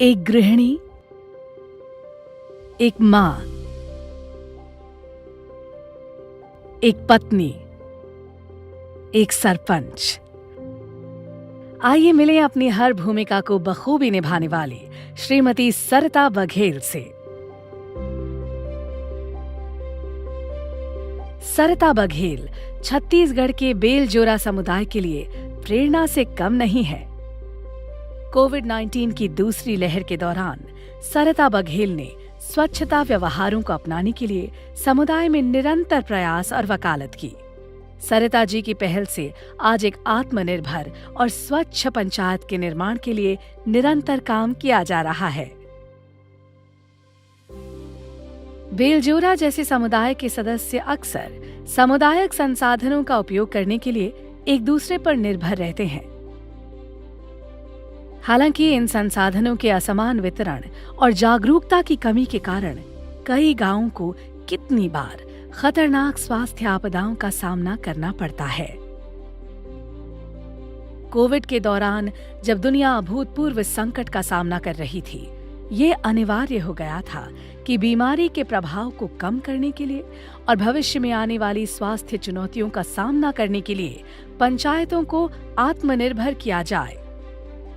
एक गृहिणी, एक मां, एक पत्नी, एक सरपंच। आइए मिलें अपनी हर भूमिका को बखूबी निभाने वाली श्रीमती सरिता बघेल से। सरिता बघेल छत्तीसगढ़ के बेलजोरा समुदाय के लिए प्रेरणा से कम नहीं है। कोविड-19 की दूसरी लहर के दौरान सरिता बघेल ने स्वच्छता व्यवहारों को अपनाने के लिए समुदाय में निरंतर प्रयास और वकालत की। सरिता जी की पहल से आज एक आत्मनिर्भर और स्वच्छ पंचायत के निर्माण के लिए निरंतर काम किया जा रहा है। बेलजोरा जैसे समुदाय के सदस्य अक्सर सामुदायिक संसाधनों का उपयोग करने के लिए एक दूसरे पर निर्भर रहते हैं। हालांकि इन संसाधनों के असमान वितरण और जागरूकता की कमी के कारण कई गांवों को कितनी बार खतरनाक स्वास्थ्य आपदाओं का सामना करना पड़ता है। कोविड के दौरान जब दुनिया अभूतपूर्व संकट का सामना कर रही थी, ये अनिवार्य हो गया था कि बीमारी के प्रभाव को कम करने के लिए और भविष्य में आने वाली स्वास्थ्य चुनौतियों का सामना करने के लिए पंचायतों को आत्मनिर्भर किया जाए।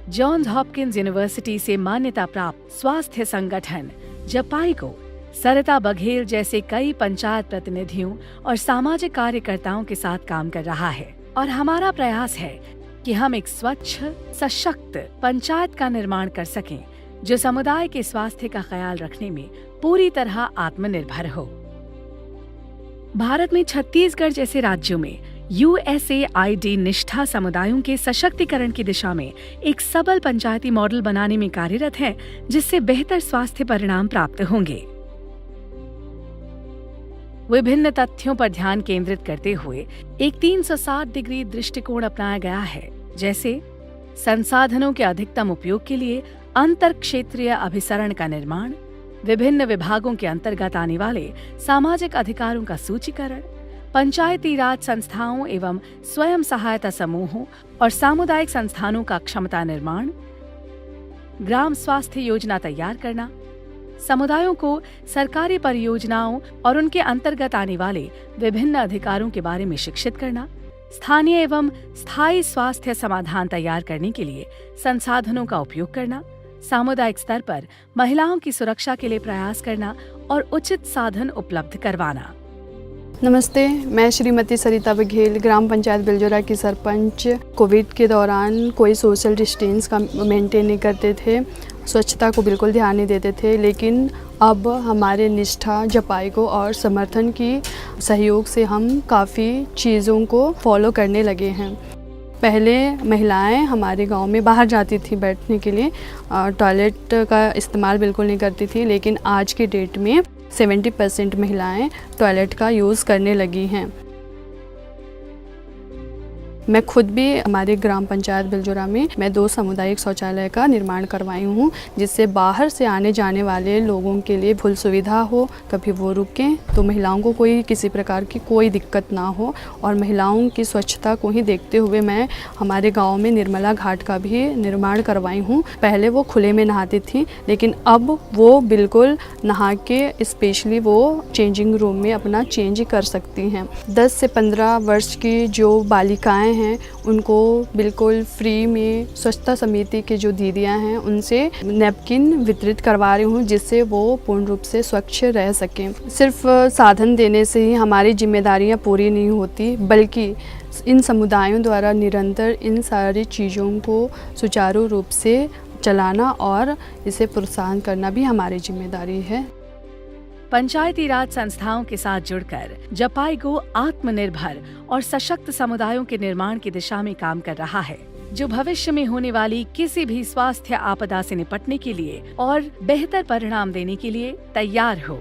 जॉन्स हॉपकिंस यूनिवर्सिटी से मान्यता प्राप्त स्वास्थ्य संगठन जपाई को सरिता बघेल जैसे कई पंचायत प्रतिनिधियों और सामाजिक कार्यकर्ताओं के साथ काम कर रहा है और हमारा प्रयास है कि हम एक स्वच्छ, सशक्त पंचायत का निर्माण कर सकें जो समुदाय के स्वास्थ्य का ख्याल रखने में पूरी तरह आत्मनिर्भर हो। भारत में छत्तीसगढ़ जैसे राज्यों में USAID निष्ठा समुदायों के सशक्तिकरण की दिशा में एक सबल पंचायती मॉडल बनाने में कार्यरत है, जिससे बेहतर स्वास्थ्य परिणाम प्राप्त होंगे। विभिन्न तथ्यों पर ध्यान केंद्रित करते हुए एक 360 डिग्री दृष्टिकोण अपनाया गया है, जैसे संसाधनों के अधिकतम उपयोग के लिए अंतर क्षेत्रीय अभिसरण का निर्माण, विभिन्न विभागों के अंतर्गत आने वाले सामाजिक अधिकारों का सूचीकरण, पंचायती राज संस्थाओं एवं स्वयं सहायता समूहों और सामुदायिक संस्थानों का क्षमता निर्माण, ग्राम स्वास्थ्य योजना तैयार करना, समुदायों को सरकारी परियोजनाओं और उनके अंतर्गत आने वाले विभिन्न अधिकारों के बारे में शिक्षित करना, स्थानीय एवं स्थायी स्वास्थ्य समाधान तैयार करने के लिए संसाधनों का उपयोग करना, सामुदायिक स्तर पर महिलाओं की सुरक्षा के लिए प्रयास करना और उचित साधन उपलब्ध करवाना। नमस्ते, मैं श्रीमती सरिता बघेल, ग्राम पंचायत बेलजोरा की सरपंच। कोविड के दौरान कोई सोशल डिस्टेंस का मेंटेन नहीं करते थे, स्वच्छता को बिल्कुल ध्यान नहीं देते थे, लेकिन अब हमारे निष्ठा, जपाई को और समर्थन की सहयोग से हम काफ़ी चीज़ों को फॉलो करने लगे हैं। पहले महिलाएं हमारे गांव में बाहर जाती थी बैठने के लिए, टॉयलेट का इस्तेमाल बिल्कुल नहीं करती थी, लेकिन आज के डेट में 70% महिलाएं टॉयलेट का यूज़ करने लगी हैं। मैं खुद भी हमारे ग्राम पंचायत बेलजोरा में मैं 2 सामुदायिक शौचालय का निर्माण करवाई हूँ, जिससे बाहर से आने जाने वाले लोगों के लिए फुल सुविधा हो, कभी वो रुकें तो महिलाओं को कोई किसी प्रकार की कोई दिक्कत ना हो। और महिलाओं की स्वच्छता को ही देखते हुए मैं हमारे गांव में निर्मला घाट का भी निर्माण करवाई हूँ। पहले वो खुले में नहाती थी, लेकिन अब वो बिल्कुल नहा के स्पेशली वो चेंजिंग रूम में अपना चेंज कर सकती हैं। 10 से 15 वर्ष की जो बालिकाएँ हैं उनको बिल्कुल फ्री में स्वच्छता समिति के जो दीदियां हैं उनसे नैपकिन वितरित करवा रही हूँ, जिससे वो पूर्ण रूप से स्वच्छ रह सकें। सिर्फ साधन देने से ही हमारी जिम्मेदारियां पूरी नहीं होती, बल्कि इन समुदायों द्वारा निरंतर इन सारी चीज़ों को सुचारू रूप से चलाना और इसे प्रोत्साहन करना भी हमारी जिम्मेदारी है। पंचायती राज संस्थाओं के साथ जुड़कर जपाई गो आत्मनिर्भर और सशक्त समुदायों के निर्माण की दिशा में काम कर रहा है, जो भविष्य में होने वाली किसी भी स्वास्थ्य आपदा से निपटने के लिए और बेहतर परिणाम देने के लिए तैयार हो।